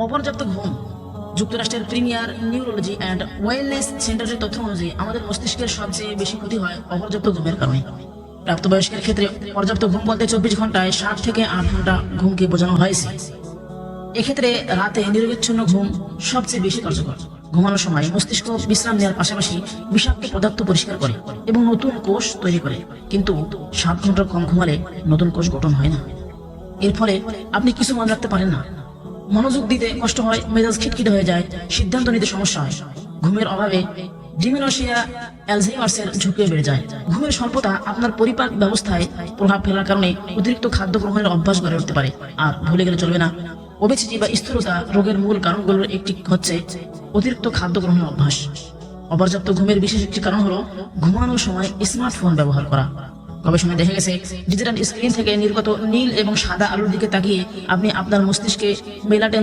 অপর্যাপ্ত ঘুম। যুক্তরাষ্ট্রের প্রিমিয়ার নিউরোলজি অ্যান্ড ওয়েলনেস সেন্টারের তথ্য অনুযায়ী আমাদের মস্তিষ্কের সবচেয়ে বেশি ক্ষতি হয় অপর্যাপ্ত ঘুমের কারণে। প্রাপ্তবয়স্কের ক্ষেত্রে পর্যাপ্ত ঘুম বলতে 24 ঘন্টায় 7 থেকে 8 ঘন্টা ঘুমকে বোঝানো হয়েছে। এক্ষেত্রে রাতে নিরবিচ্ছিন্ন ঘুম সবচেয়ে বেশি কার্যকর। ঘুমানোর সময় মস্তিষ্ক বিশ্রাম নেওয়ার পাশাপাশি বিষাক্ত পদার্থ পরিষ্কার করে এবং নতুন কোষ তৈরি করে, কিন্তু 7 ঘন্টা কম ঘুমালে নতুন কোষ গঠন হয় না। এর ফলে আপনি কিছু মনে রাখতে পারেন না, মনোযোগ দিতে কষ্ট হয়, মেজাজ খিটখিটে হয়ে যায়, সিদ্ধান্ত নিতে সমস্যা হয়। ঘুমের অভাবে ডিমেনশিয়া, অ্যালঝাইমার্সের ঝুঁকিও বেড়ে যায়। ঘুমের স্বল্পতা আপনার পরিপাক ব্যবস্থায় প্রভাব ফেলার কারণে অতিরিক্ত খাদ্য গ্রহণের অভ্যাস গড়ে উঠতে পারে। আর ভুলে গেলে চলবে না, ওবেসিটি বা স্থূলতা রোগের মূল কারণগুলোর একটি হচ্ছে অতিরিক্ত খাদ্য গ্রহণের অভ্যাস। অপর্যাপ্ত ঘুমের বিশেষ একটি কারণ হলো ঘুমানোর সময় স্মার্টফোন ব্যবহার করা। গবেষণায় দেখা গেছে, ডিজিটাল স্ক্রিন থেকে নির্গত নীল এবং সাদা আলোর দিকে তাকিয়ে আপনি আপনার মস্তিষ্কে মেলাটোনিন